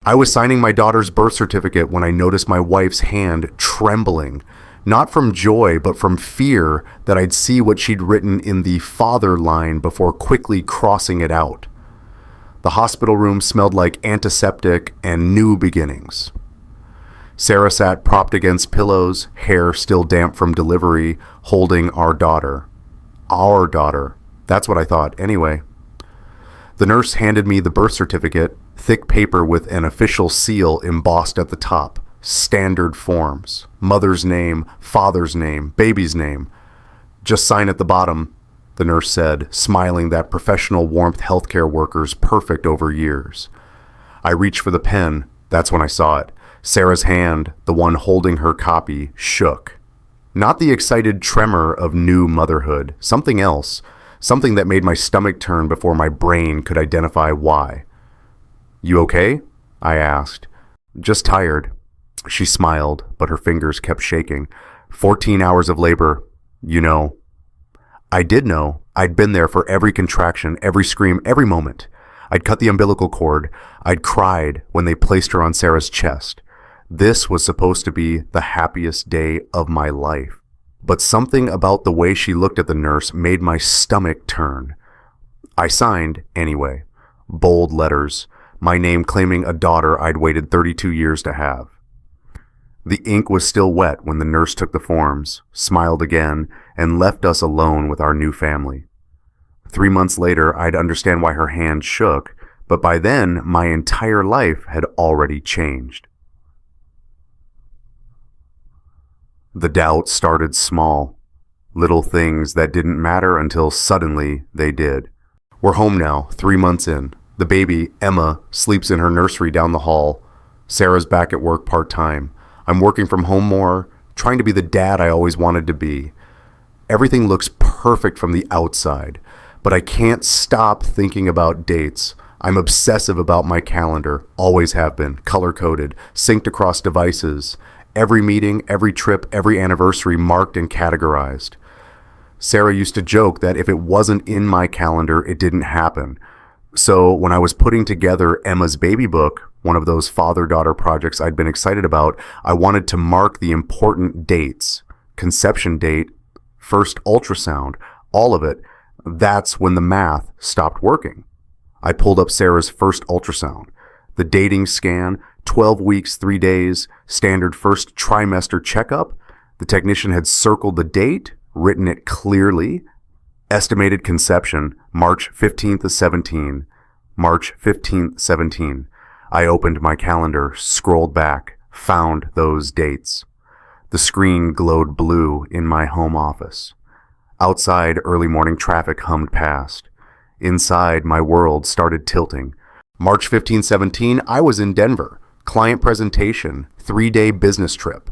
I was signing my daughter's birth certificate when I noticed my wife's hand trembling, not from joy, but from fear that I'd see what she'd written in the father line before quickly crossing it out. The hospital room smelled like antiseptic and new beginnings. Sarah sat propped against pillows, hair still damp from delivery, holding our daughter. Our daughter. That's what I thought, anyway. The nurse handed me the birth certificate, thick paper with an official seal embossed at the top. Standard forms. Mother's name, father's name, baby's name. Just sign at the bottom, the nurse said, smiling that professional warmth healthcare workers perfect over years. I reached for the pen. That's when I saw it. Sarah's hand, the one holding her copy, shook. Not the excited tremor of new motherhood. Something else. Something that made my stomach turn before my brain could identify why. "You okay?" I asked. "Just tired." She smiled, but her fingers kept shaking. 14 hours of labor, you know. I did know. I'd been there for every contraction, every scream, every moment. I'd cut the umbilical cord. I'd cried when they placed her on Sarah's chest. This was supposed to be the happiest day of my life. But something about the way she looked at the nurse made my stomach turn. I signed, anyway. Bold letters. My name claiming a daughter I'd waited 32 years to have. The ink was still wet when the nurse took the forms, smiled again, and left us alone with our new family. 3 months later, I'd understand why her hand shook, but by then, my entire life had already changed. The doubt started small. Little things that didn't matter until suddenly they did. We're home now, 3 months in. The baby, Emma, sleeps in her nursery down the hall. Sarah's back at work part-time. I'm working from home more, trying to be the dad I always wanted to be. Everything looks perfect from the outside, but I can't stop thinking about dates. I'm obsessive about my calendar, always have been, color-coded, synced across devices. Every meeting, every trip, every anniversary marked and categorized. Sarah used to joke that if it wasn't in my calendar, it didn't happen. So when I was putting together Emma's baby book, one of those father-daughter projects I'd been excited about, I wanted to mark the important dates. Conception date, first ultrasound, all of it. That's when the math stopped working. I pulled up Sarah's first ultrasound. The dating scan, 12 weeks, 3 days, standard first trimester checkup. The technician had circled the date, written it clearly. Estimated conception, March 15th of 17. March 15th, 17. I opened my calendar, scrolled back, found those dates. The screen glowed blue in my home office. Outside, early morning traffic hummed past. Inside, my world started tilting. March 15, 17, I was in Denver. Client presentation, 3-day business trip.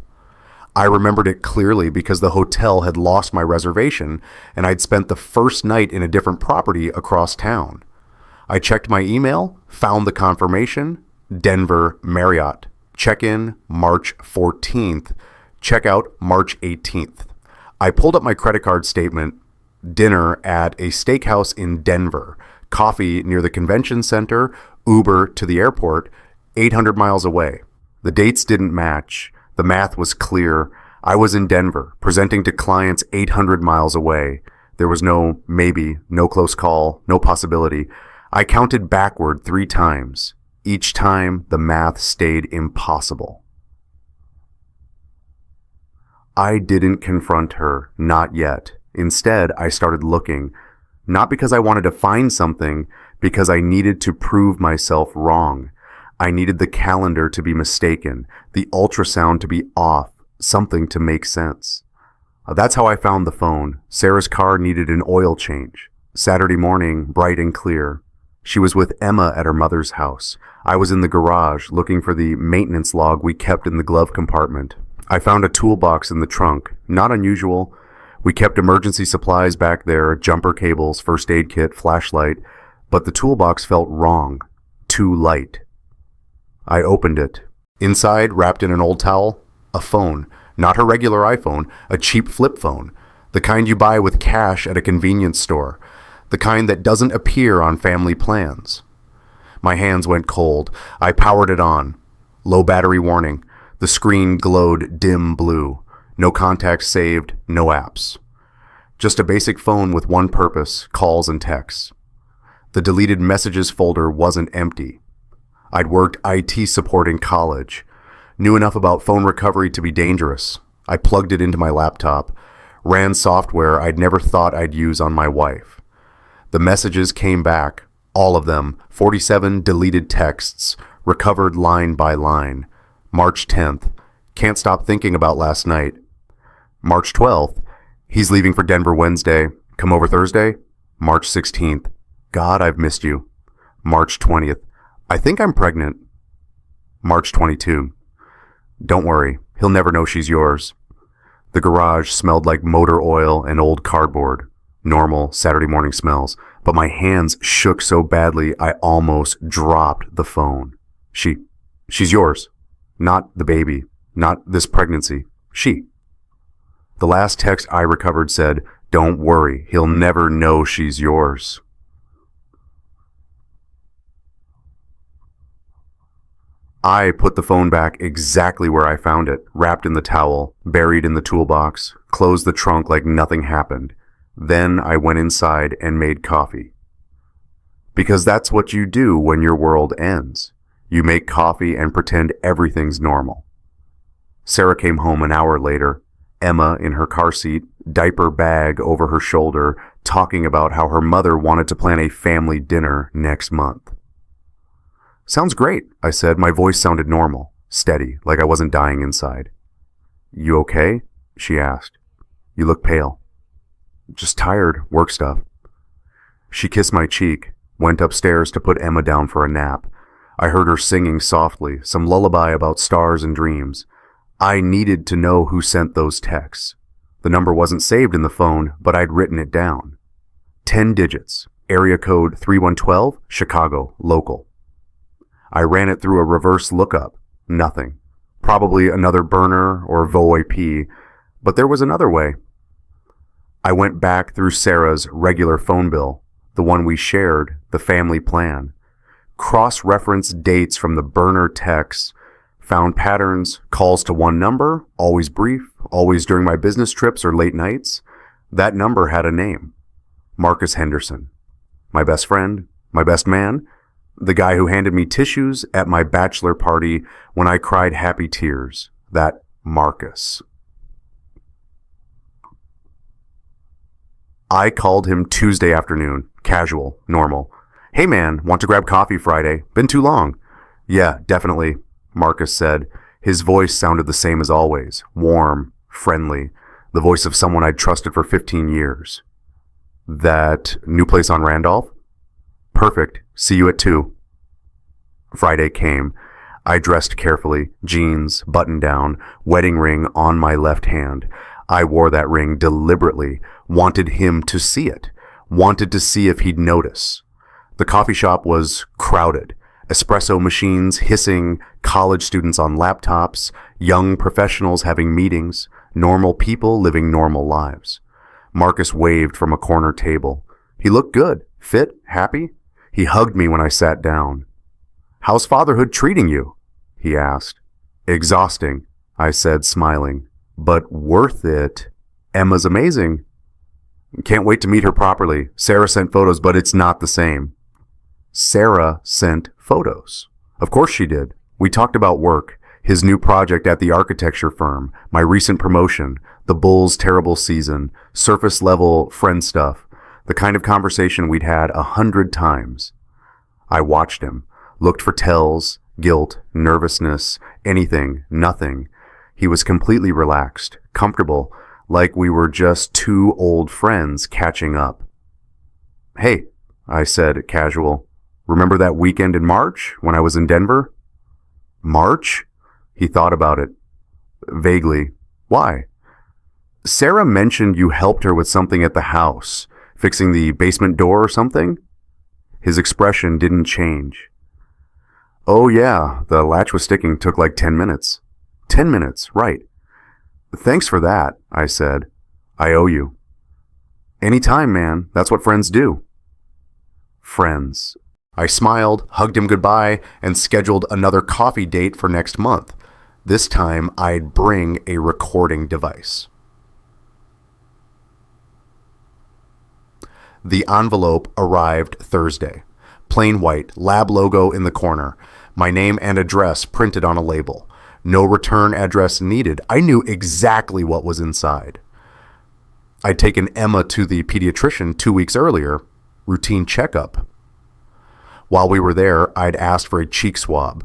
I remembered it clearly because the hotel had lost my reservation and I'd spent the first night in a different property across town. I checked my email, found the confirmation, Denver Marriott. Check-in March 14th, checkout March 18th. I pulled up my credit card statement, dinner at a steakhouse in Denver, coffee near the convention center, Uber to the airport, 800 miles away. The dates didn't match. The math was clear. I was in Denver, presenting to clients 800 miles away. There was no maybe, no close call, no possibility. I counted backward 3 times. Each time, the math stayed impossible. I didn't confront her, not yet. Instead, I started looking, not because I wanted to find something, because I needed to prove myself wrong. I needed the calendar to be mistaken, the ultrasound to be off, something to make sense. That's how I found the phone. Sarah's car needed an oil change. Saturday morning, bright and clear. She was with Emma at her mother's house. I was in the garage looking for the maintenance log we kept in the glove compartment. I found a toolbox in the trunk. Not unusual. We kept emergency supplies back there, jumper cables, first aid kit, flashlight, but the toolbox felt wrong. Too light. I opened it. Inside, wrapped in an old towel, a phone. Not her regular iPhone, a cheap flip phone. The kind you buy with cash at a convenience store. The kind that doesn't appear on family plans. My hands went cold. I powered it on. Low battery warning. The screen glowed dim blue. No contacts saved, no apps. Just a basic phone with one purpose, calls and texts. The deleted messages folder wasn't empty. I'd worked IT support in college. Knew enough about phone recovery to be dangerous. I plugged it into my laptop. Ran software I'd never thought I'd use on my wife. The messages came back. All of them. 47 deleted texts. Recovered line by line. March 10th. Can't stop thinking about last night. March 12th. He's leaving for Denver Wednesday. Come over Thursday. March 16th. God, I've missed you. March 20th. I think I'm pregnant. March 22. Don't worry. He'll never know she's yours. The garage smelled like motor oil and old cardboard. Normal Saturday morning smells. But my hands shook so badly I almost dropped the phone. She's yours. Not the baby. Not this pregnancy. She. The last text I recovered said, "Don't worry. He'll never know she's yours." I put the phone back exactly where I found it, wrapped in the towel, buried in the toolbox, closed the trunk like nothing happened. Then I went inside and made coffee. Because that's what you do when your world ends. You make coffee and pretend everything's normal. Sarah came home an hour later, Emma in her car seat, diaper bag over her shoulder, talking about how her mother wanted to plan a family dinner next month. Sounds great, I said. My voice sounded normal, steady, like I wasn't dying inside. You okay? She asked. You look pale. Just tired, work stuff. She kissed my cheek, went upstairs to put Emma down for a nap. I heard her singing softly, some lullaby about stars and dreams. I needed to know who sent those texts. The number wasn't saved in the phone, but I'd written it down. 10 digits, area code 3112, Chicago, local. I ran it through a reverse lookup. Nothing. Probably another burner or VoIP, but there was another way. I went back through Sarah's regular phone bill, the one we shared, the family plan. Cross-referenced dates from the burner texts, found patterns, calls to one number, always brief, always during my business trips or late nights. That number had a name. Marcus Henderson. My best friend, my best man, the guy who handed me tissues at my bachelor party when I cried happy tears. That Marcus. I called him Tuesday afternoon. Casual, normal. Hey man, want to grab coffee Friday? Been too long. Yeah, definitely, Marcus said. His voice sounded the same as always. Warm, friendly. The voice of someone I'd trusted for 15 years. That new place on Randolph? Perfect. See you at 2. Friday came. I dressed carefully, jeans, button down, wedding ring on my left hand. I wore that ring deliberately, wanted him to see it, wanted to see if he'd notice. The coffee shop was crowded. Espresso machines hissing, college students on laptops, young professionals having meetings, normal people living normal lives. Marcus waved from a corner table. He looked good, fit, happy. He hugged me when I sat down. How's fatherhood treating you? He asked. Exhausting, I said, smiling. But worth it. Emma's amazing. Can't wait to meet her properly. Sarah sent photos, but it's not the same. Sarah sent photos. Of course she did. We talked about work, his new project at the architecture firm, my recent promotion, the Bulls' terrible season, surface level friend stuff, the kind of conversation we'd had 100 times. I watched him, looked for tells, guilt, nervousness, anything, nothing. He was completely relaxed, comfortable, like we were just two old friends catching up. Hey, I said, casual. Remember that weekend in March when I was in Denver? March? He thought about it. Vaguely. Why? Sarah mentioned you helped her with something at the house, fixing the basement door or something? His expression didn't change. Oh yeah, the latch was sticking, took like 10 minutes. 10 minutes, right. Thanks for that, I said. I owe you. Anytime, man. That's what friends do. Friends. I smiled, hugged him goodbye, and scheduled another coffee date for next month. This time, I'd bring a recording device. The envelope arrived Thursday. Plain white, lab logo in the corner. My name and address printed on a label. No return address needed. I knew exactly what was inside. I'd taken Emma to the pediatrician 2 weeks earlier. Routine checkup. While we were there, I'd asked for a cheek swab.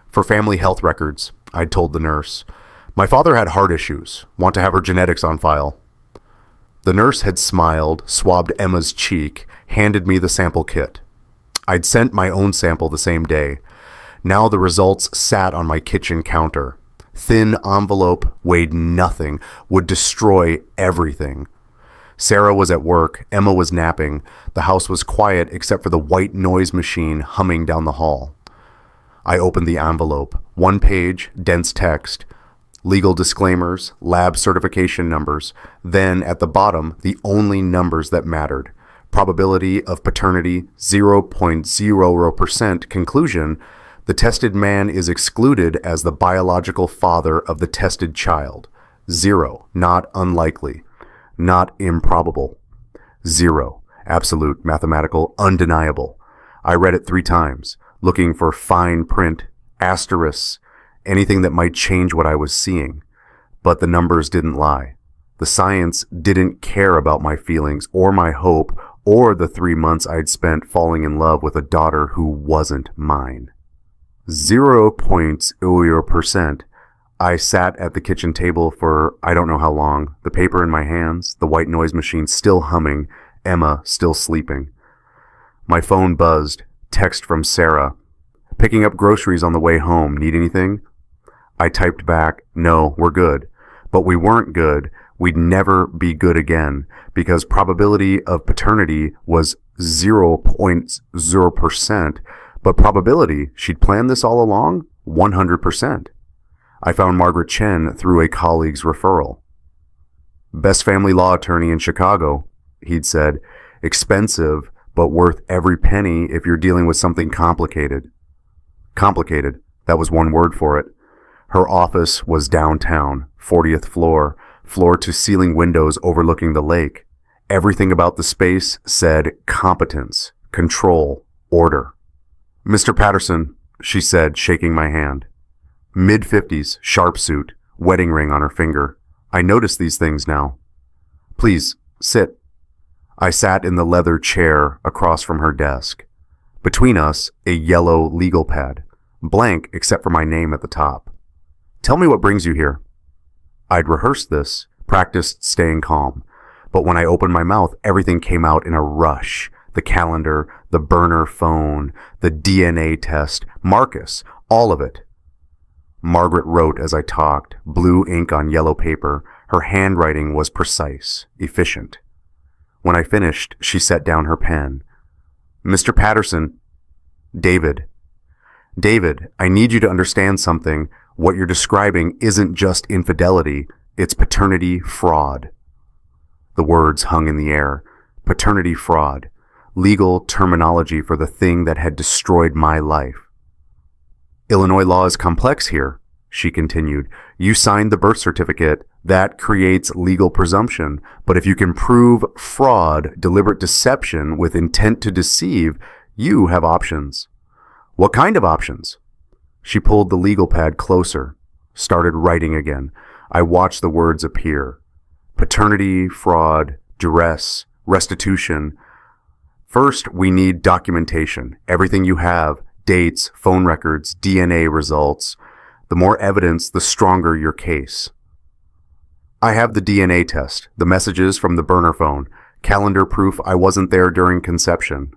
For family health records, I'd told the nurse. My father had heart issues. Want to have her genetics on file. The nurse had smiled, swabbed Emma's cheek, handed me the sample kit. I'd sent my own sample the same day. Now the results sat on my kitchen counter. Thin envelope, weighed nothing, would destroy everything. Sarah was at work, Emma was napping. The house was quiet except for the white noise machine humming down the hall. I opened the envelope. 1 page, dense text. Legal disclaimers, lab certification numbers. Then, at the bottom, the only numbers that mattered. Probability of paternity, 0.0%. Conclusion, the tested man is excluded as the biological father of the tested child. 0, not unlikely. Not improbable. 0, absolute, mathematical, undeniable. I read it 3 times, looking for fine print, asterisks, anything that might change what I was seeing. But the numbers didn't lie. The science didn't care about my feelings or my hope or the 3 months I'd spent falling in love with a daughter who wasn't mine. 0.0%. I sat at the kitchen table for I don't know how long, the paper in my hands, the white noise machine still humming, Emma still sleeping. My phone buzzed, text from Sarah. Picking up groceries on the way home, need anything? I typed back, no, we're good. But we weren't good. We'd never be good again because probability of paternity was 0.0%. But probability, she'd planned this all along, 100%. I found Margaret Chen through a colleague's referral. Best family law attorney in Chicago, he'd said. Expensive, but worth every penny if you're dealing with something complicated. Complicated, that was one word for it. Her office was downtown, 40th floor, floor-to-ceiling windows overlooking the lake. Everything about the space said competence, control, order. Mr. Patterson, she said, shaking my hand. Mid-50s, sharp suit, wedding ring on her finger. I notice these things now. Please, sit. I sat in the leather chair across from her desk. Between us, a yellow legal pad, blank except for my name at the top. Tell me what brings you here. I'd rehearsed this, practiced staying calm, but when I opened my mouth, everything came out in a rush. The calendar, the burner phone, the DNA test, Marcus, all of it. Margaret wrote as I talked, blue ink on yellow paper. Her handwriting was precise, efficient. When I finished, she set down her pen. Mr. Patterson, David, I need you to understand something. What you're describing isn't just infidelity, it's paternity fraud. The words hung in the air. Paternity fraud. Legal terminology for the thing that had destroyed my life. Illinois law is complex here, she continued. You signed the birth certificate. That creates legal presumption. But if you can prove fraud, deliberate deception with intent to deceive, you have options. What kind of options? She pulled the legal pad closer, started writing again. I watched the words appear. Paternity, fraud, duress, restitution. First, we need documentation. Everything you have, dates, phone records, DNA results. The more evidence, the stronger your case. I have the DNA test, the messages from the burner phone, calendar proof I wasn't there during conception.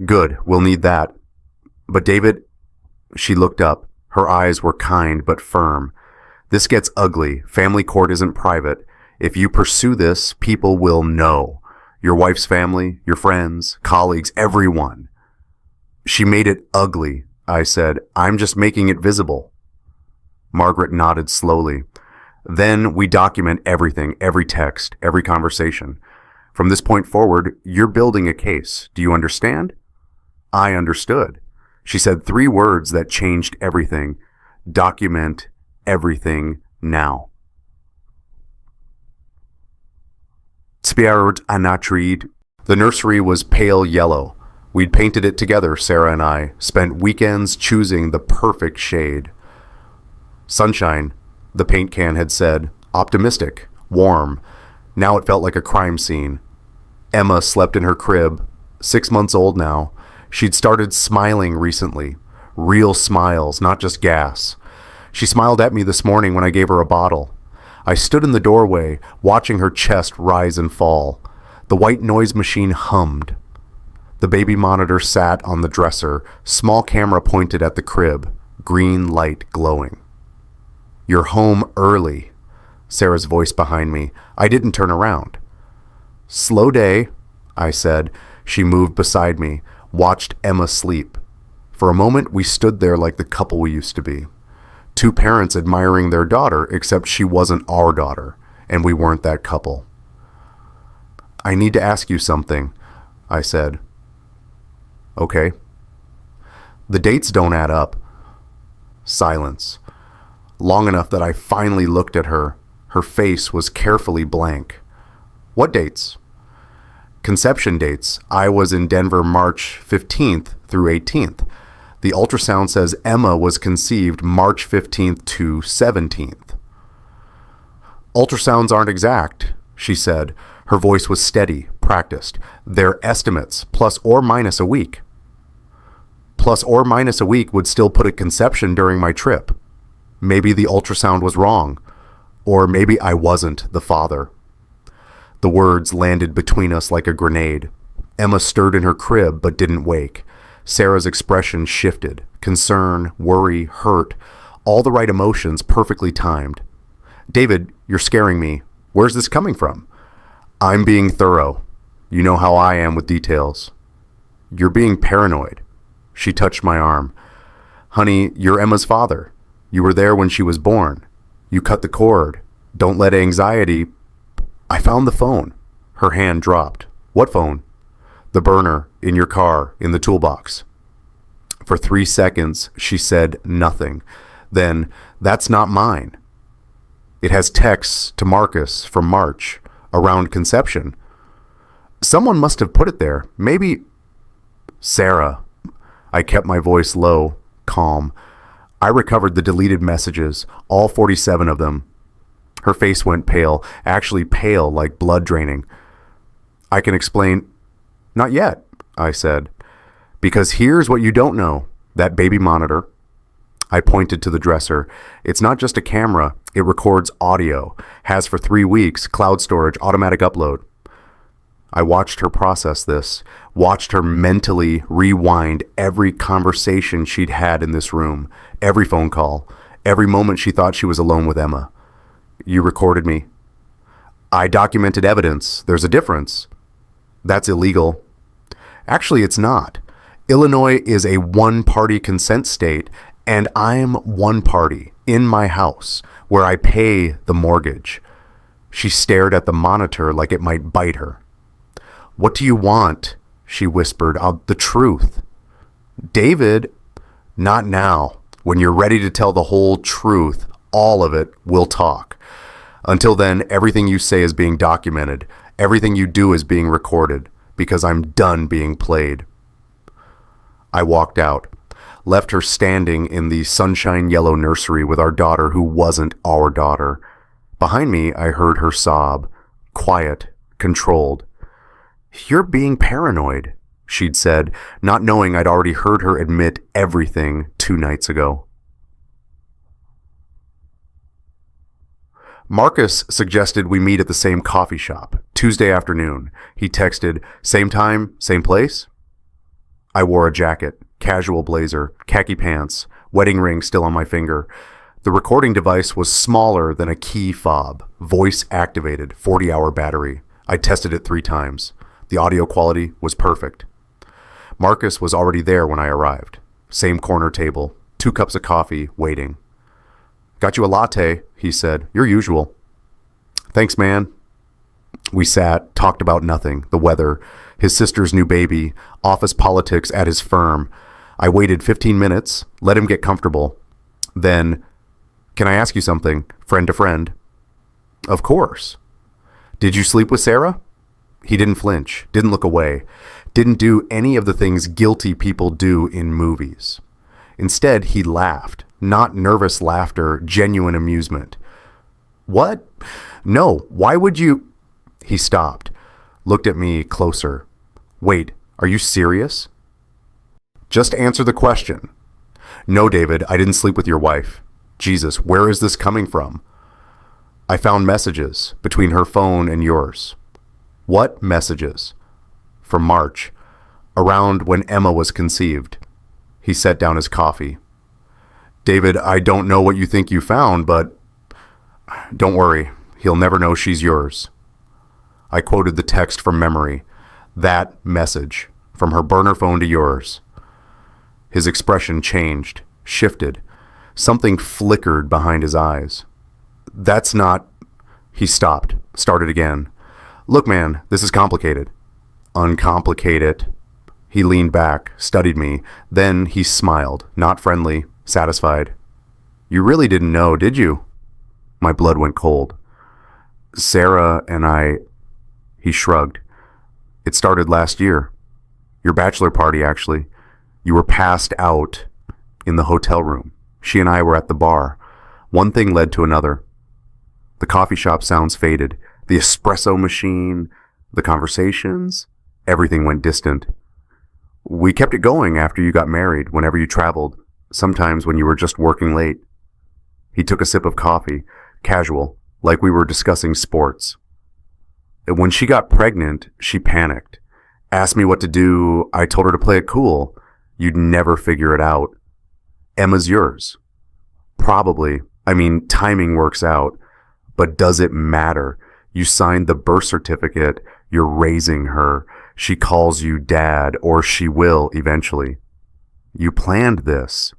Good, we'll need that. But David, she looked up. Her eyes were kind but firm. This gets ugly. Family court isn't private. If you pursue this, people will know. Your wife's family, your friends, colleagues, everyone. She made it ugly, I said. I'm just making it visible. Margaret nodded slowly. Then we document everything, every text, every conversation. From this point forward, you're building a case. Do you understand? I understood. She said 3 words that changed everything. Document everything now. Spiarut anatrid. The nursery was pale yellow. We'd painted it together, Sarah and I, spent weekends choosing the perfect shade. Sunshine, the paint can had said, optimistic, warm. Now it felt like a crime scene. Emma slept in her crib, 6 months old now. She'd started smiling recently. Real smiles, not just gas. She smiled at me this morning when I gave her a bottle. I stood in the doorway, watching her chest rise and fall. The white noise machine hummed. The baby monitor sat on the dresser, small camera pointed at the crib, green light glowing. You're home early, Sarah's voice behind me. I didn't turn around. Slow day, I said. She moved beside me, watched Emma sleep. For a moment, we stood there like the couple we used to be. 2 parents admiring their daughter, except she wasn't our daughter, and we weren't that couple. I need to ask you something, I said. Okay. The dates don't add up. Silence. Long enough that I finally looked at her. Her face was carefully blank. What dates? Conception dates. I was in Denver March 15th through 18th. The ultrasound says Emma was conceived March 15th to 17th. Ultrasounds aren't exact, she said. Her voice was steady, practiced. They're estimates, plus or minus a week. Plus or minus a week would still put a conception during my trip. Maybe the ultrasound was wrong. Or maybe I wasn't the father. The words landed between us like a grenade. Emma stirred in her crib but didn't wake. Sarah's expression shifted. Concern, worry, hurt. All the right emotions perfectly timed. David, you're scaring me. Where's this coming from? I'm being thorough. You know how I am with details. You're being paranoid. She touched my arm. Honey, you're Emma's father. You were there when she was born. You cut the cord. Don't let anxiety... I found the phone. Her hand dropped. What phone? The burner, in your car, in the toolbox. For 3 seconds, she said nothing. Then, that's not mine. It has texts to Marcus from March, around conception. Someone must have put it there. Maybe... Sarah. I kept my voice low, calm. I recovered the deleted messages, all 47 of them. Her face went pale, actually pale like blood draining. I can explain... Not yet, I said. Because here's what you don't know. That baby monitor. I pointed to the dresser. It's not just a camera. It records audio. Has for 3 weeks, cloud storage, automatic upload. I watched her process this. Watched her mentally rewind every conversation she'd had in this room. Every phone call. Every moment she thought she was alone with Emma. You recorded me. I documented evidence. There's a difference. That's illegal. Actually, it's not. Illinois is a one-party consent state, and I'm one party in my house where I pay the mortgage. She stared at the monitor like it might bite her. What do you want? She whispered. The truth. David, not now. When you're ready to tell the whole truth, all of it, we'll talk. Until then, everything you say is being documented. Everything you do is being recorded, because I'm done being played. I walked out, left her standing in the sunshine yellow nursery with our daughter who wasn't our daughter. Behind me, I heard her sob, quiet, controlled. You're being paranoid, she'd said, not knowing I'd already heard her admit everything 2 nights ago. Marcus suggested we meet at the same coffee shop, Tuesday afternoon. He texted, same time, same place? I wore a jacket, casual blazer, khaki pants, wedding ring still on my finger. The recording device was smaller than a key fob, voice activated, 40-hour battery. I tested it 3 times. The audio quality was perfect. Marcus was already there when I arrived. Same corner table, 2 cups of coffee, waiting. Got you a latte, he said. Your usual. Thanks, man. We sat, talked about nothing, the weather, his sister's new baby, office politics at his firm. I waited 15 minutes, let him get comfortable. Then, can I ask you something, friend to friend? Of course. Did you sleep with Sarah? He didn't flinch, didn't look away, didn't do any of the things guilty people do in movies. Instead, he laughed, not nervous laughter, genuine amusement. What? No, why would you? He stopped, looked at me closer. Wait, are you serious? Just answer the question. No, David, I didn't sleep with your wife. Jesus, where is this coming from? I found messages between her phone and yours. What messages? From March, around when Emma was conceived. He set down his coffee. David, I don't know what you think you found, but don't worry, he'll never know she's yours. I quoted the text from memory. That message, from her burner phone to yours. His expression changed, shifted. Something flickered behind his eyes. That's not... He stopped, started again. Look, man, this is complicated. Uncomplicate it. He leaned back, studied me. Then he smiled, not friendly, satisfied. You really didn't know, did you? My blood went cold. Sarah and I... He shrugged. It started last year. Your bachelor party, actually. You were passed out in the hotel room. She and I were at the bar. One thing led to another. The coffee shop sounds faded. The espresso machine, the conversations, everything went distant. We kept it going after you got married, whenever you traveled, sometimes when you were just working late. He took a sip of coffee, casual, like we were discussing sports. When she got pregnant, she panicked. Asked me what to do. I told her to play it cool. You'd never figure it out. Emma's yours. Probably. I mean, timing works out. But does it matter? You signed the birth certificate. You're raising her. She calls you dad, or she will eventually. You planned this.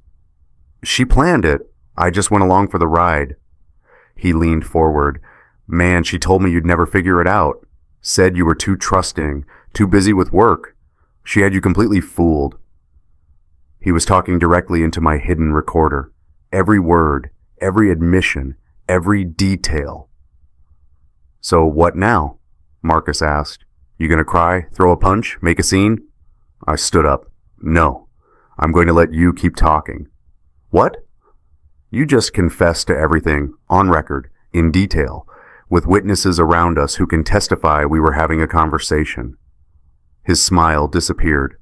She planned it. I just went along for the ride. He leaned forward. Man, she told me you'd never figure it out. Said you were too trusting, too busy with work. She had you completely fooled. He was talking directly into my hidden recorder. Every word, every admission, every detail. So what now? Marcus asked. You gonna cry, throw a punch, make a scene? I stood up. No. I'm going to let you keep talking. What? You just confessed to everything, on record, in detail, with witnesses around us who can testify we were having a conversation. His smile disappeared.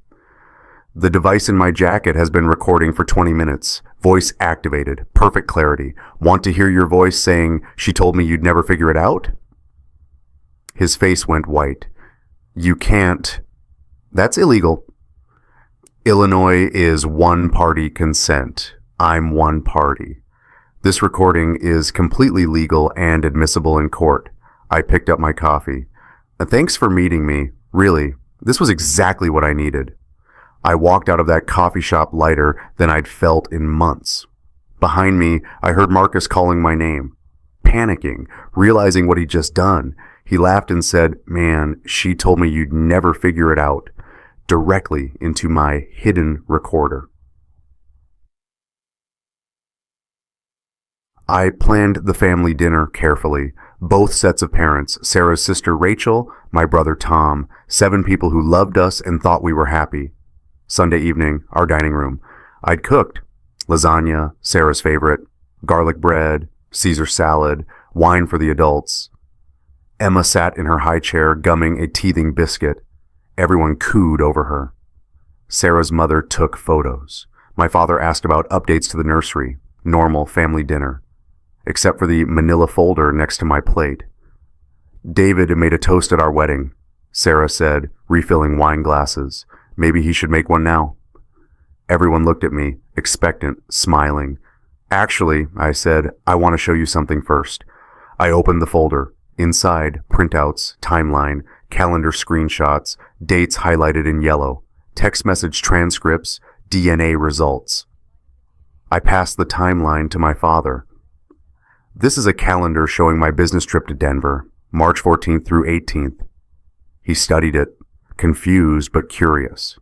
The device in my jacket has been recording for 20 minutes. Voice activated. Perfect clarity. Want to hear your voice saying, she told me you'd never figure it out? His face went white. You can't. That's illegal. Illinois is one-party consent. I'm one party. This recording is completely legal and admissible in court. I picked up my coffee. Thanks for meeting me. Really, this was exactly what I needed. I walked out of that coffee shop lighter than I'd felt in months. Behind me, I heard Marcus calling my name. Panicking, realizing what he'd just done. He laughed and said, man, she told me you'd never figure it out. Directly into my hidden recorder. I planned the family dinner carefully. Both sets of parents, Sarah's sister Rachel, my brother Tom, 7 people who loved us and thought we were happy. Sunday evening, our dining room. I'd cooked lasagna, Sarah's favorite, garlic bread, Caesar salad, wine for the adults. Emma sat in her high chair gumming a teething biscuit. Everyone cooed over her. Sarah's mother took photos. My father asked about updates to the nursery. Normal family dinner. Except for the manila folder next to my plate. David made a toast at our wedding. Sarah said, refilling wine glasses. Maybe he should make one now. Everyone looked at me, expectant, smiling. Actually, I said, I want to show you something first. I opened the folder. Inside, printouts, timeline, calendar screenshots, dates highlighted in yellow, text message transcripts, DNA results. I passed the timeline to my father. This is a calendar showing my business trip to Denver, March 14th through 18th. He studied it, confused but curious.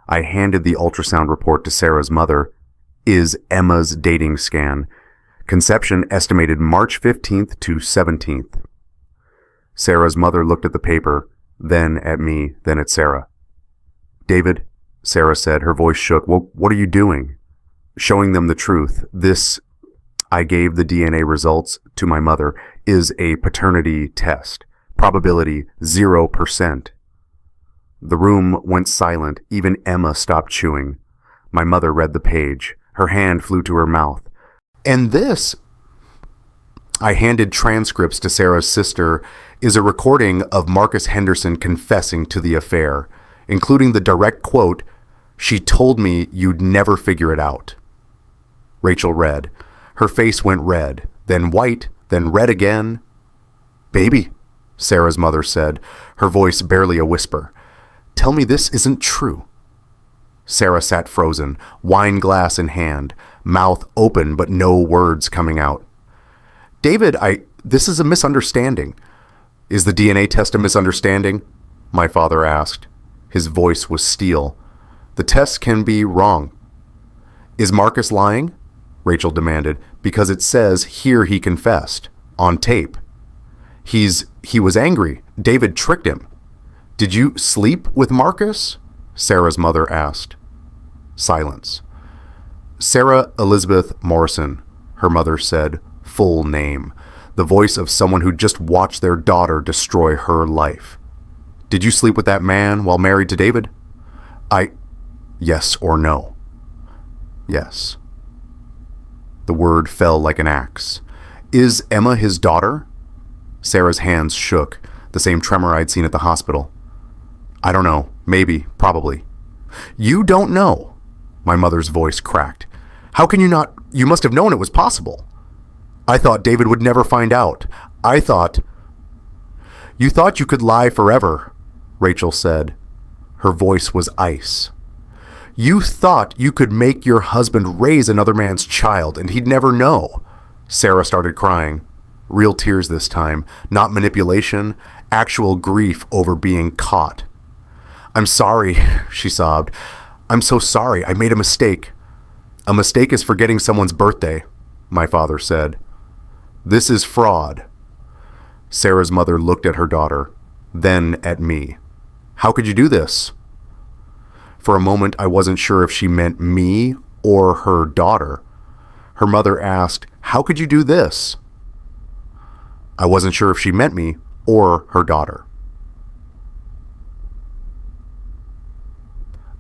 I handed the ultrasound report to Sarah's mother, is Emma's dating scan. Conception estimated March 15th to 17th. Sarah's mother looked at the paper, then at me, then at Sarah. David, Sarah said, her voice shook. Well, what are you doing? Showing them the truth. I gave the DNA results to my mother, is a paternity test. Probability 0%. The room went silent. Even Emma stopped chewing. My mother read the page. Her hand flew to her mouth. And this, I handed transcripts to Sarah's sister, is a recording of Marcus Henderson confessing to the affair, including the direct quote, "She told me you'd never figure it out." Rachel read. Her face went red, then white, then red again. "Baby," Sarah's mother said, her voice barely a whisper. "Tell me this isn't true." Sarah sat frozen, wine glass in hand, mouth open but no words coming out. "David, this is a misunderstanding." "Is the DNA test a misunderstanding?" my father asked. His voice was steel. "The test can be wrong." "Is Marcus lying?" Rachel demanded, "because it says here he confessed, on tape." He was angry. David tricked him." "Did you sleep with Marcus?" Sarah's mother asked. Silence. "Sarah Elizabeth Morrison," her mother said, full name, the voice of someone who just watched their daughter destroy her life. "Did you sleep with that man while married to David?" Yes or no?" "Yes." The word fell like an axe. "Is Emma his daughter?" Sarah's hands shook, the same tremor I'd seen at the hospital. "I don't know. Maybe. Probably." "You don't know?" My mother's voice cracked. "How can you not? You must have known it was possible." "I thought David would never find out. You thought you could lie forever," Rachel said. Her voice was ice. "You thought you could make your husband raise another man's child and he'd never know." Sarah started crying. Real tears this time, not manipulation, actual grief over being caught. "I'm sorry," she sobbed. "I'm so sorry. I made a mistake." "A mistake is forgetting someone's birthday," my father said. "This is fraud." Sarah's mother looked at her daughter, then at me. "How could you do this?" For a moment, I wasn't sure if she meant me or her daughter. Her mother asked, "How could you do this?" I wasn't sure if she meant me or her daughter.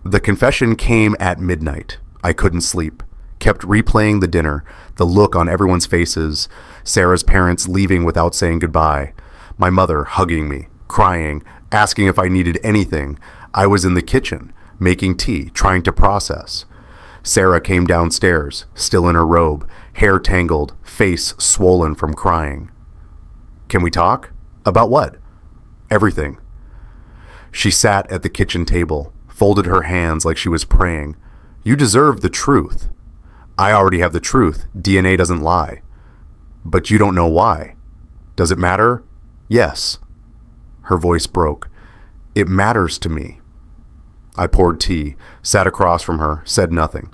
The confession came at midnight. I couldn't sleep. Kept replaying the dinner, the look on everyone's faces, Sarah's parents leaving without saying goodbye, my mother hugging me, crying, asking if I needed anything. I was in the kitchen, making tea, trying to process. Sarah came downstairs, still in her robe, hair tangled, face swollen from crying. "Can we talk?" "About what?" "Everything." She sat at the kitchen table, folded her hands like she was praying. "You deserve the truth." "I already have the truth. DNA doesn't lie." "But you don't know why." "Does it matter?" "Yes." Her voice broke. "It matters to me." I poured tea, sat across from her, said nothing.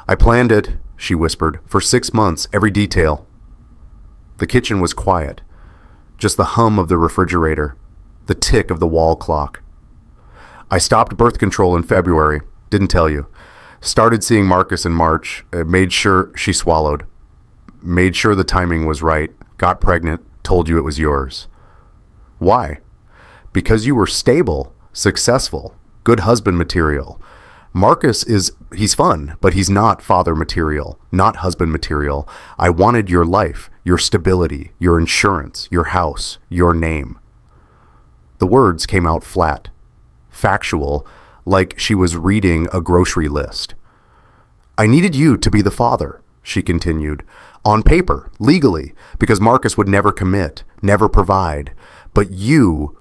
"I planned it," she whispered, "for 6 months, every detail." The kitchen was quiet. Just the hum of the refrigerator, the tick of the wall clock. "I stopped birth control in February. Didn't tell you. Started seeing Marcus in March. Made sure," she swallowed. "Made sure the timing was right. Got pregnant. Told you it was yours." "Why?" "Because you were stable, successful, good husband material. Marcus he's fun, but he's not father material, not husband material. I wanted your life, your stability, your insurance, your house, your name." The words came out flat, factual, like she was reading a grocery list. "I needed you to be the father," she continued, "on paper, legally, because Marcus would never commit, never provide. But you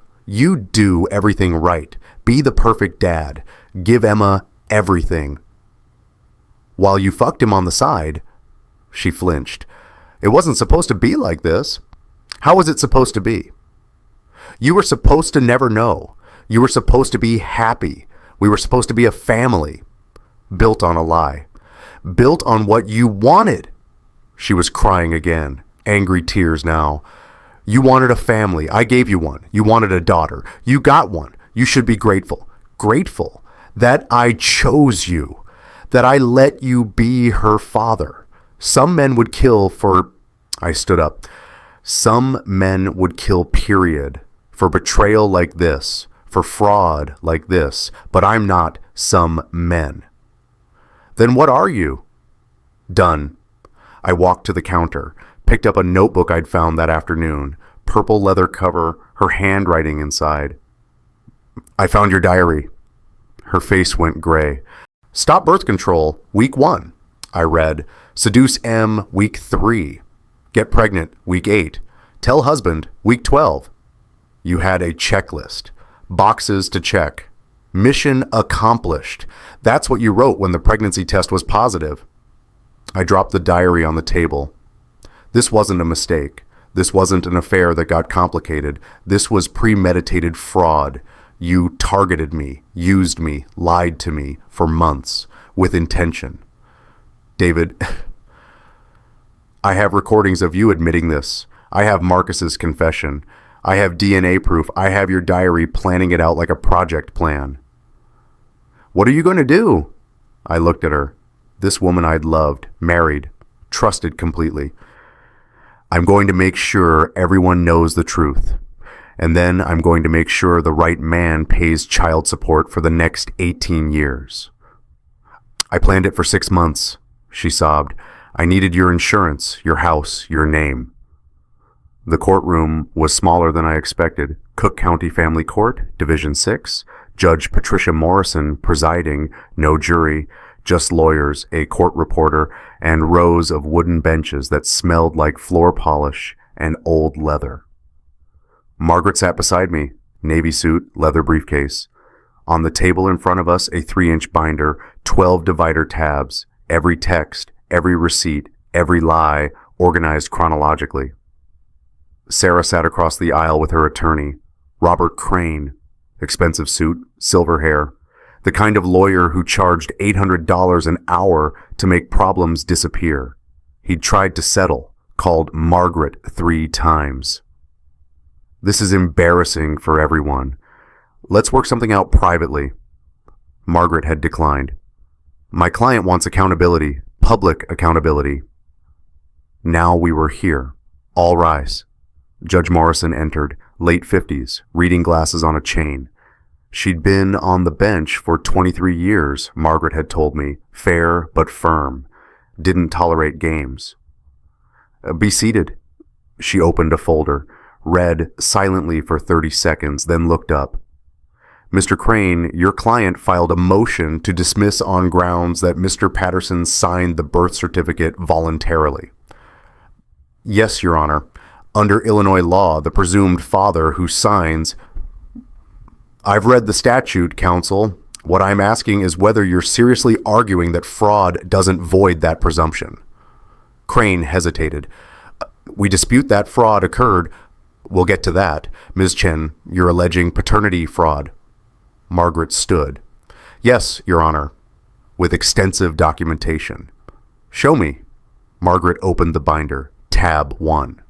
do everything right. Be the perfect dad. Give Emma everything. While you fucked him on the side," she flinched. "It wasn't supposed to be like this." "How was it supposed to be?" You were supposed to never know. You were supposed to be happy. We were supposed to be a family. Built on a lie. Built on what you wanted. She was crying again, angry tears now. You wanted a family. I gave you one. You wanted a daughter. You got one. You should be grateful. Grateful that I chose you, that I let you be her father. Some men would kill for... I stood up. Some men would kill, period, for betrayal like this, for fraud like this, but I'm not some men. Then what are you? Done. I walked to the counter, picked up a notebook I'd found that afternoon, purple leather cover, her handwriting inside. I found your diary. Her face went gray. Stop birth control, week 1. I read. Seduce M, week 3. Get pregnant, week 8. Tell husband, week 12. You had a checklist. Boxes to check. Mission accomplished. That's what you wrote when the pregnancy test was positive. I dropped the diary on the table. This wasn't a mistake. This wasn't an affair that got complicated. This was premeditated fraud. You targeted me, used me, lied to me for months with intention. David, I have recordings of you admitting this. I have Marcus's confession. I have DNA proof. I have your diary planning it out like a project plan. What are you going to do? I looked at her. This woman I'd loved, married, trusted completely. I'm going to make sure everyone knows the truth. And then I'm going to make sure the right man pays child support for the next 18 years. I planned it for 6 months, she sobbed. I needed your insurance, your house, your name. The courtroom was smaller than I expected. Cook County Family Court, Division 6, Judge Patricia Morrison presiding, no jury, just lawyers, a court reporter, and rows of wooden benches that smelled like floor polish and old leather. Margaret sat beside me, navy suit, leather briefcase. On the table in front of us, a 3-inch binder, 12 divider tabs, every text, every receipt, every lie, organized chronologically. Sarah sat across the aisle with her attorney, Robert Crane, expensive suit, silver hair, the kind of lawyer who charged $800 an hour to make problems disappear. He'd tried to settle, called Margaret 3 times. This is embarrassing for everyone. Let's work something out privately. Margaret had declined. My client wants accountability, public accountability. Now we were here. All rise. Judge Morrison entered, late 50s, reading glasses on a chain. She'd been on the bench for 23 years, Margaret had told me, fair but firm. Didn't tolerate games. Be seated. She opened a folder, read silently for 30 seconds, then looked up. Mr. Crane, your client filed a motion to dismiss on grounds that Mr. Patterson signed the birth certificate voluntarily. Yes, Your Honor. Under Illinois law, the presumed father who signs... I've read the statute, counsel. What I'm asking is whether you're seriously arguing that fraud doesn't void that presumption. Crane hesitated. We dispute that fraud occurred. We'll get to that. Ms. Chen, you're alleging paternity fraud. Margaret stood. Yes, Your Honor, with extensive documentation. Show me. Margaret opened the binder. Tab 1.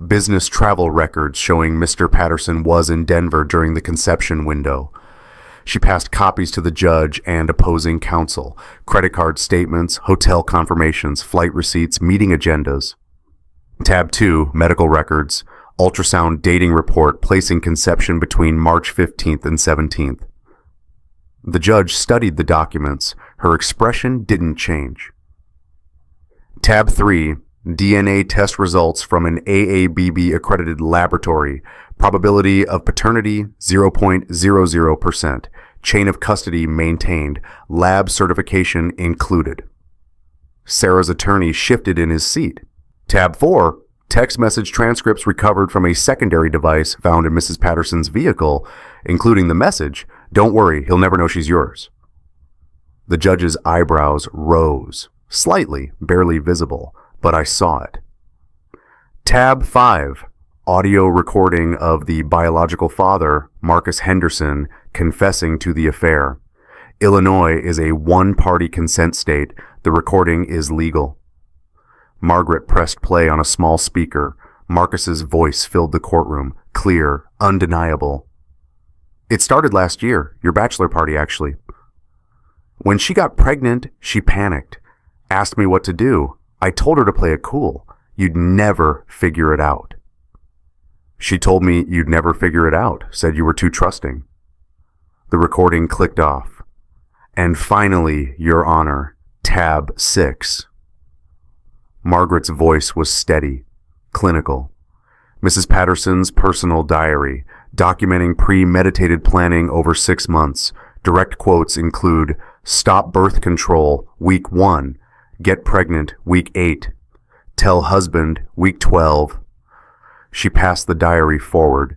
Business travel records showing Mr. Patterson was in Denver during the conception window. She passed copies to the judge and opposing counsel, credit card statements, hotel confirmations, flight receipts, meeting agendas. Tab 2, medical records, ultrasound dating report placing conception between March 15th and 17th. The judge studied the documents. Her expression didn't change. Tab 3, DNA test results from an AABB accredited laboratory. Probability of paternity 0.00%. Chain of custody maintained. Lab certification included. Sarah's attorney shifted in his seat. Tab 4. Text message transcripts recovered from a secondary device found in Mrs. Patterson's vehicle, including the message, "Don't worry, he'll never know she's yours." The judge's eyebrows rose, slightly, barely visible, but I saw it. Tab 5. audio recording of the biological father, Marcus Henderson, confessing to the affair. Illinois is a one-party consent state. The recording is legal. Margaret pressed play on a small speaker. Marcus's voice filled the courtroom, clear, undeniable. It started last year, your bachelor party actually. When she got pregnant, she panicked, asked me what to do. I told her to play it cool. You'd never figure it out. She told me you'd never figure it out, said you were too trusting. The recording clicked off. And finally, Your Honor, tab 6. Margaret's voice was steady, clinical. Mrs. Patterson's personal diary, documenting premeditated planning over 6 months. Direct quotes include, stop birth control, week 1, get pregnant, week 8, tell husband, week 12. She passed the diary forward.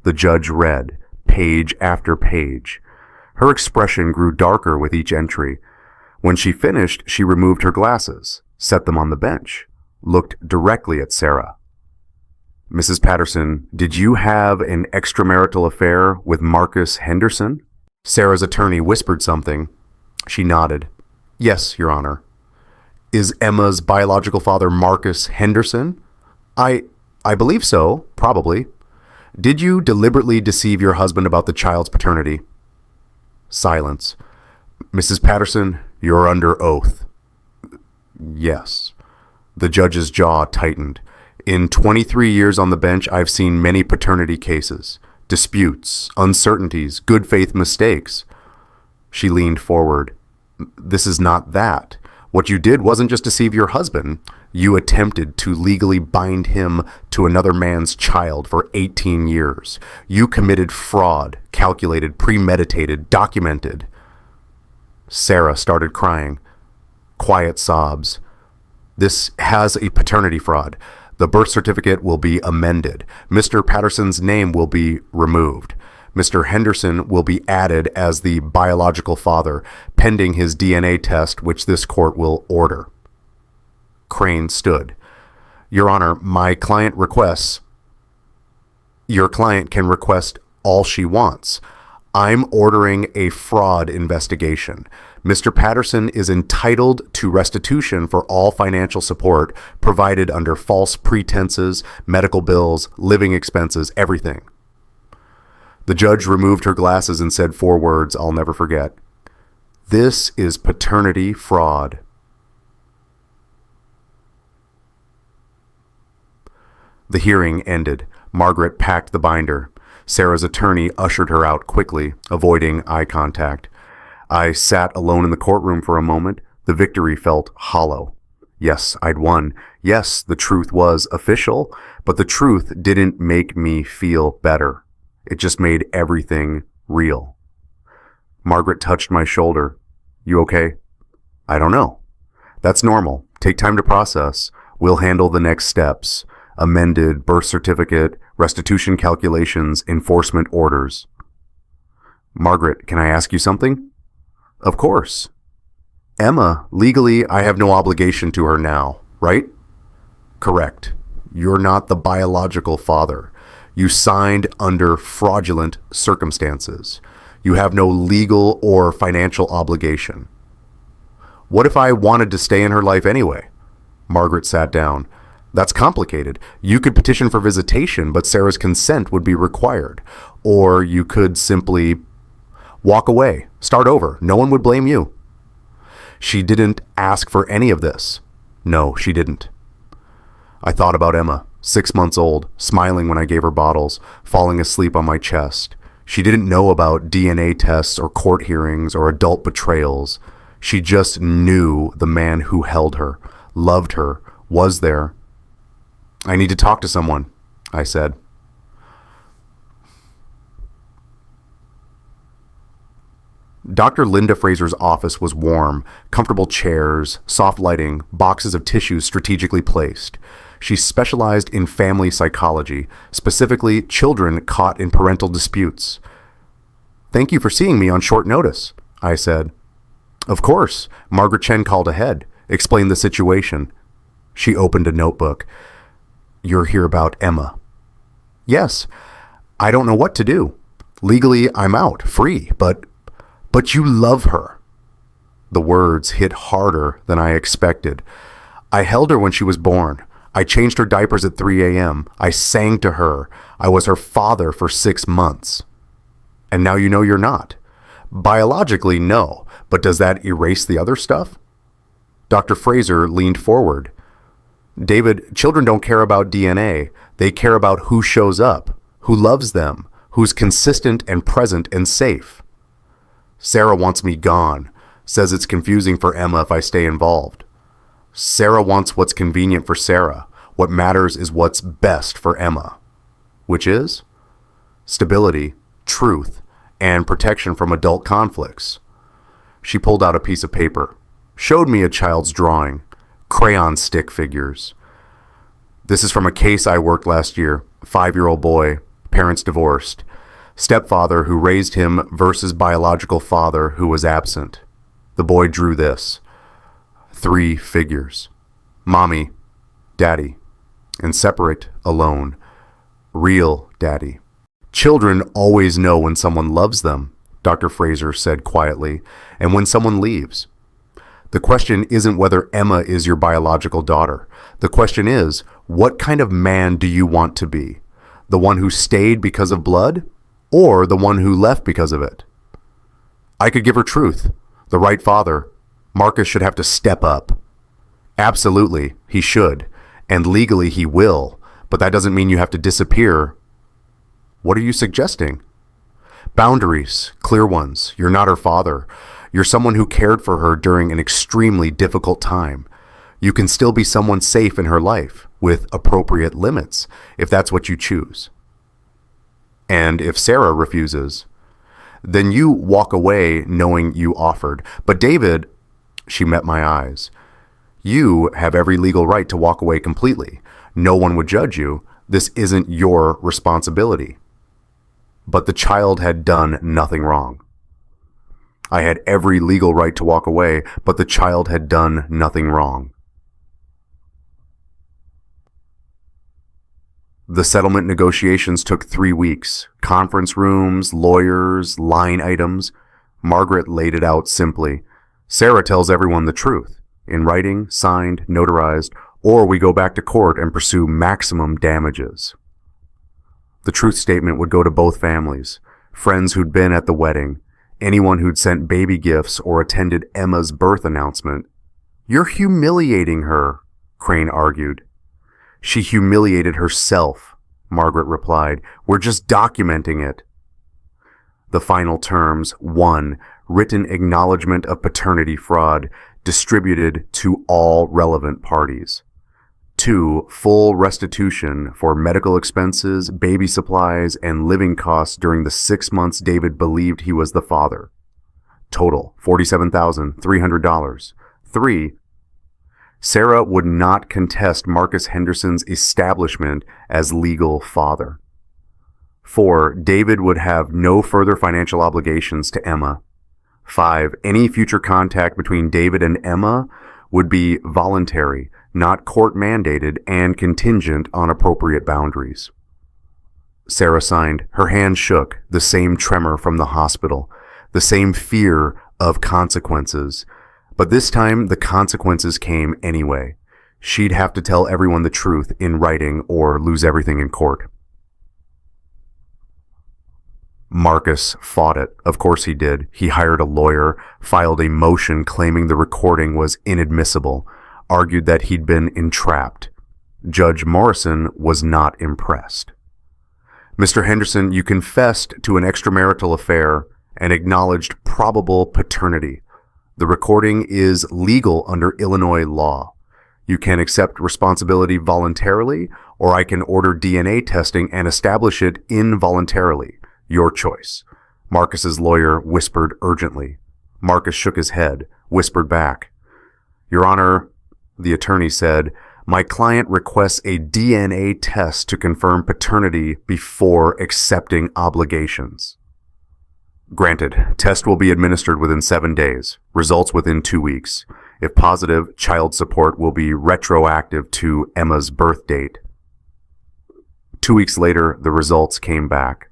The judge read, page after page. Her expression grew darker with each entry. When she finished, she removed her glasses, set them on the bench, looked directly at Sarah. Mrs. Patterson, did you have an extramarital affair with Marcus Henderson? Sarah's attorney whispered something. She nodded. Yes, Your Honor. Is Emma's biological father Marcus Henderson? I believe so, probably. Did you deliberately deceive your husband about the child's paternity? Silence. Mrs. Patterson, you're under oath. Yes. The judge's jaw tightened. In 23 years on the bench, I've seen many paternity cases, disputes, uncertainties, good faith mistakes. She leaned forward. This is not that. What you did wasn't just deceive your husband. You attempted to legally bind him to another man's child for 18 years. You committed fraud, calculated, premeditated, documented. Sarah started crying. Quiet sobs. This has a paternity fraud. The birth certificate will be amended. Mr. Patterson's name will be removed. Mr. Henderson will be added as the biological father, pending his DNA test, which this court will order. Crane stood. Your Honor, my client requests. Your client can request all she wants. I'm ordering a fraud investigation. Mr. Patterson is entitled to restitution for all financial support provided under false pretenses, medical bills, living expenses, everything. The judge removed her glasses and said 4 words I'll never forget. This is paternity fraud. The hearing ended. Margaret packed the binder. Sarah's attorney ushered her out quickly, avoiding eye contact. I sat alone in the courtroom for a moment. The victory felt hollow. Yes, I'd won. Yes, the truth was official, but the truth didn't make me feel better. It just made everything real. Margaret touched my shoulder. You okay? I don't know. That's normal. Take time to process. We'll handle the next steps. Amended birth certificate, restitution calculations, enforcement orders. Margaret, can I ask you something? Of course. Emma, legally, I have no obligation to her now, right? Correct. You're not the biological father. You signed under fraudulent circumstances. You have no legal or financial obligation. What if I wanted to stay in her life anyway? Margaret sat down. That's complicated. You could petition for visitation, but Sarah's consent would be required. Or you could simply walk away, start over. No one would blame you. She didn't ask for any of this. No, she didn't. I thought about Emma, 6 months old, smiling when I gave her bottles, falling asleep on my chest. She didn't know about DNA tests or court hearings or adult betrayals. She just knew the man who held her, loved her, was there. I need to talk to someone, I said. Dr. Linda Fraser's office was warm, comfortable chairs, soft lighting, boxes of tissues strategically placed. She specialized in family psychology, specifically children caught in parental disputes. Thank you for seeing me on short notice, I said. Of course, Margaret Chen called ahead, explained the situation. She opened a notebook. You're here about Emma. Yes, I don't know what to do. Legally, I'm out, free, but you love her. The words hit harder than I expected. I held her when she was born. I changed her diapers at 3 a.m. I sang to her. I was her father for 6 months. And now you know you're not. Biologically, no. But does that erase the other stuff? Dr. Fraser leaned forward. David, children don't care about DNA. They care about who shows up, who loves them, who's consistent and present and safe. Sarah wants me gone. Says it's confusing for Emma if I stay involved. Sarah wants what's convenient for Sarah. What matters is what's best for Emma. Which is? Stability, truth, and protection from adult conflicts. She pulled out a piece of paper, showed me a child's drawing, crayon stick figures. This is from a case I worked last year. 5-year-old boy, parents divorced. Stepfather who raised him versus biological father who was absent. The boy drew this. 3 figures. Mommy, daddy, and separate, alone. Real daddy. Children always know when someone loves them, Dr. Fraser said quietly, and when someone leaves. The question isn't whether Emma is your biological daughter. The question is, what kind of man do you want to be? The one who stayed because of blood, or the one who left because of it? I could give her truth. The right father. Marcus should have to step up. Absolutely, he should. And legally he will. But that doesn't mean you have to disappear. What are you suggesting? Boundaries, clear ones. You're not her father. You're someone who cared for her during an extremely difficult time. You can still be someone safe in her life, with appropriate limits, if that's what you choose. And if Sarah refuses, then you walk away knowing you offered. But David, she met my eyes. You have every legal right to walk away completely. No one would judge you. This isn't your responsibility. But the child had done nothing wrong. I had every legal right to walk away, but the child had done nothing wrong. The settlement negotiations took 3 weeks. Conference rooms, lawyers, line items. Margaret laid it out simply. Sarah tells everyone the truth, in writing, signed, notarized, or we go back to court and pursue maximum damages. The truth statement would go to both families, friends who'd been at the wedding, anyone who'd sent baby gifts or attended Emma's birth announcement. You're humiliating her, Crane argued. She humiliated herself, Margaret replied. We're just documenting it. The final terms: 1. Written acknowledgement of paternity fraud, distributed to all relevant parties. 2. Full restitution for medical expenses, baby supplies, and living costs during the 6 months David believed he was the father. Total, $47,300. 3. Sarah would not contest Marcus Henderson's establishment as legal father. 4. David would have no further financial obligations to Emma. 5. Any future contact between David and Emma would be voluntary, not court-mandated, and contingent on appropriate boundaries. Sarah signed. Her hand shook, the same tremor from the hospital, the same fear of consequences. But this time, the consequences came anyway. She'd have to tell everyone the truth in writing or lose everything in court. Marcus fought it. Of course he did. He hired a lawyer, filed a motion claiming the recording was inadmissible, argued that he'd been entrapped. Judge Morrison was not impressed. Mr. Henderson, you confessed to an extramarital affair and acknowledged probable paternity. The recording is legal under Illinois law. You can accept responsibility voluntarily, or I can order DNA testing and establish it involuntarily. Your choice. Marcus's lawyer whispered urgently. Marcus shook his head, whispered back. Your Honor, the attorney said, my client requests a DNA test to confirm paternity before accepting obligations. Granted, test will be administered within 7 days, results within 2 weeks. If positive, child support will be retroactive to Emma's birth date. 2 weeks later, the results came back.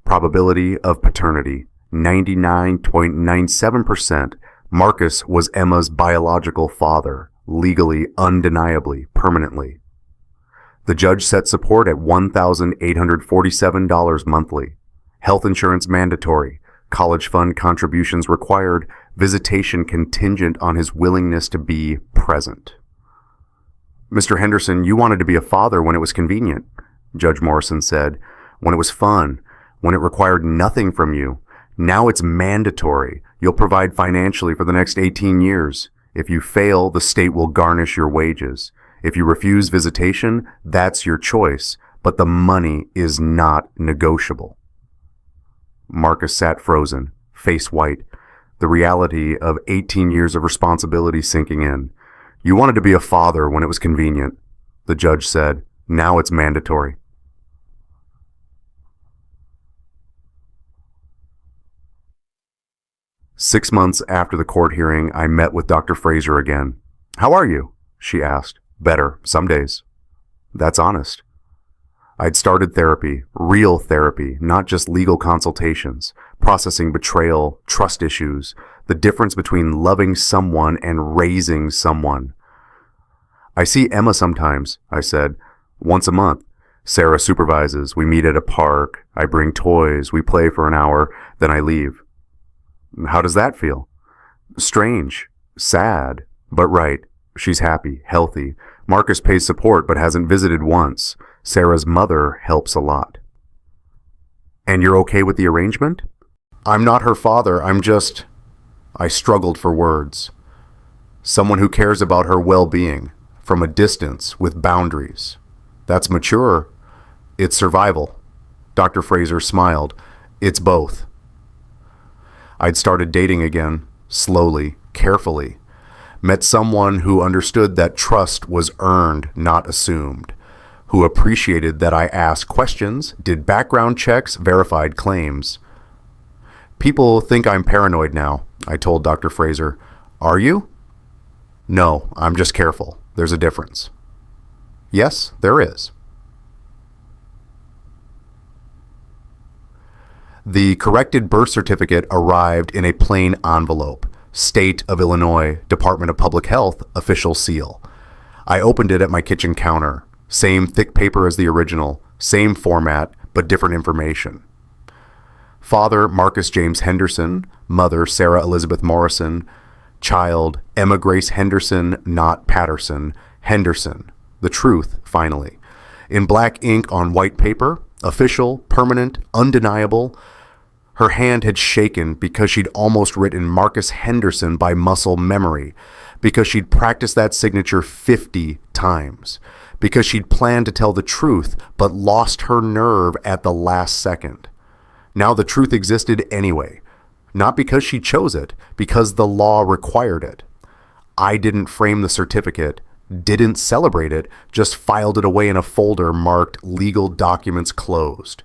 Probability of paternity, 99.97%. Marcus was Emma's biological father, legally, undeniably, permanently. The judge set support at $1,847 monthly. Health insurance mandatory. College fund contributions required. Visitation contingent on his willingness to be present. Mr. Henderson, you wanted to be a father when it was convenient, Judge Morrison said, when it was fun, when it required nothing from you. Now it's mandatory. You'll provide financially for the next 18 years. If you fail, the state will garnish your wages. If you refuse visitation, that's your choice, but the money is not negotiable. Marcus sat frozen, face white, the reality of 18 years of responsibility sinking in. You wanted to be a father when it was convenient, the judge said. Now it's mandatory. "6 months after the court hearing, I met with Dr. Fraser again. How are you? She asked. Better, some days. That's honest. I'd started therapy, real therapy, not just legal consultations, processing betrayal, trust issues, the difference between loving someone and raising someone. I see Emma sometimes, I said, once a month. Sarah supervises, we meet at a park, I bring toys, we play for an hour, then I leave. How does that feel? Strange, sad, but right. She's happy, healthy. Marcus pays support but hasn't visited once. Sarah's mother helps a lot. And you're okay with the arrangement? I'm not her father, I struggled for words. Someone who cares about her well-being, from a distance, with boundaries. That's mature. It's survival. Dr. Fraser smiled. It's both. I'd started dating again, slowly, carefully. Met someone who understood that trust was earned, not assumed. Who appreciated that I asked questions, did background checks, verified claims. People think I'm paranoid now, I told Dr. Fraser. Are you? No, I'm just careful. There's a difference. Yes, there is. The corrected birth certificate arrived in a plain envelope. State of Illinois, Department of Public Health, official seal. I opened it at my kitchen counter. Same thick paper as the original, same format, but different information. Father, Marcus James Henderson. Mother, Sarah Elizabeth Morrison. Child, Emma Grace Henderson, not Patterson. Henderson. The truth, finally. In black ink on white paper, official, permanent, undeniable. Her hand had shaken because she'd almost written Marcus Henderson by muscle memory, because she'd practiced that signature 50 times, because she'd planned to tell the truth but lost her nerve at the last second. Now the truth existed anyway, not because she chose it, because the law required it. I didn't frame the certificate, didn't celebrate it, just filed it away in a folder marked legal documents closed.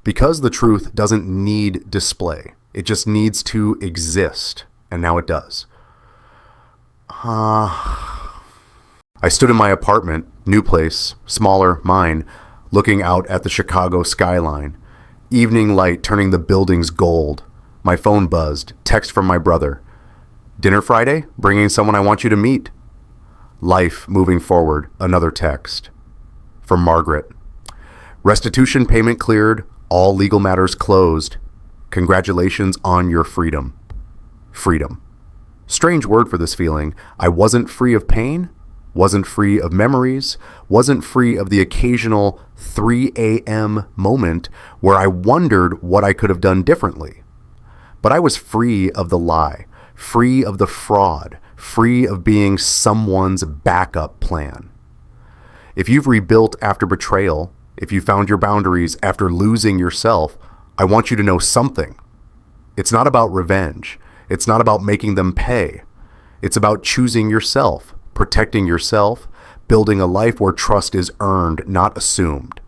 Because the truth doesn't need display. It just needs to exist. And now it does. I stood in my apartment, new place, smaller, mine, looking out at the Chicago skyline. Evening light turning the buildings gold. My phone buzzed. Text from my brother. Dinner Friday? Bringing someone I want you to meet. Life moving forward. Another text. From Margaret. Restitution payment cleared. All legal matters closed. Congratulations on your freedom. Freedom. Strange word for this feeling. I wasn't free of pain, wasn't free of memories, wasn't free of the occasional 3 a.m. moment where I wondered what I could have done differently. But I was free of the lie, free of the fraud, free of being someone's backup plan. If you've rebuilt after betrayal, if you found your boundaries after losing yourself, I want you to know something. It's not about revenge. It's not about making them pay. It's about choosing yourself, protecting yourself, building a life where trust is earned, not assumed.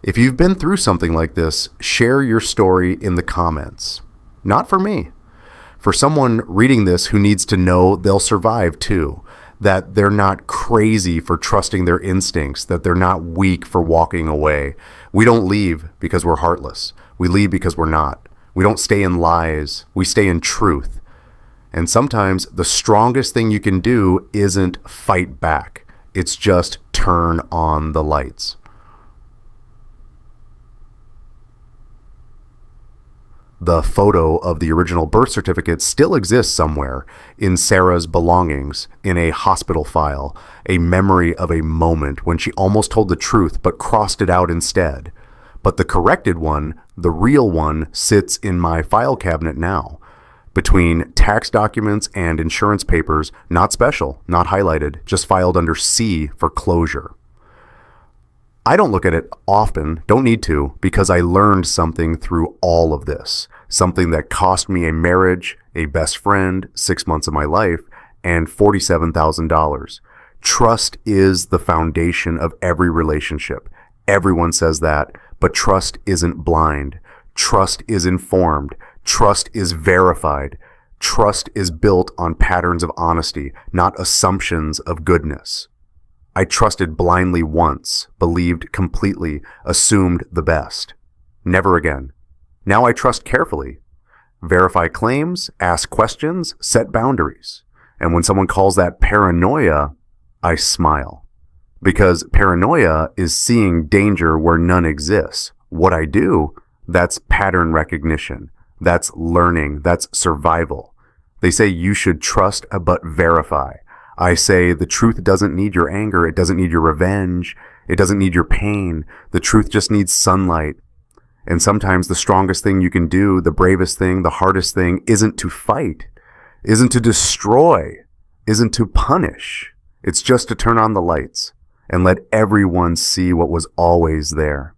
If you've been through something like this, share your story in the comments. Not for me. For someone reading this who needs to know they'll survive too. that they're not crazy for trusting their instincts, that they're not weak for walking away. We don't leave because we're heartless. We leave because we're not. We don't stay in lies. We stay in truth. And sometimes the strongest thing you can do isn't fight back. It's just turn on the lights. The photo of the original birth certificate still exists somewhere in Sarah's belongings, in a hospital file, a memory of a moment when she almost told the truth but crossed it out instead. But the corrected one, the real one, sits in my file cabinet now, between tax documents and insurance papers, not special, not highlighted, just filed under C for closure. I don't look at it often, don't need to, because I learned something through all of this. Something that cost me a marriage, a best friend, 6 months of my life, and $47,000. Trust is the foundation of every relationship. Everyone says that, but trust isn't blind. Trust is informed. Trust is verified. Trust is built on patterns of honesty, not assumptions of goodness. I trusted blindly once, believed completely, assumed the best. Never again. Now I trust carefully. Verify claims, ask questions, set boundaries. And when someone calls that paranoia, I smile. Because paranoia is seeing danger where none exists. What I do, that's pattern recognition. That's learning. That's survival. They say you should trust but verify. I say the truth doesn't need your anger. It doesn't need your revenge. It doesn't need your pain. The truth just needs sunlight. And sometimes the strongest thing you can do, the bravest thing, the hardest thing, isn't to fight, isn't to destroy, isn't to punish. It's just to turn on the lights and let everyone see what was always there.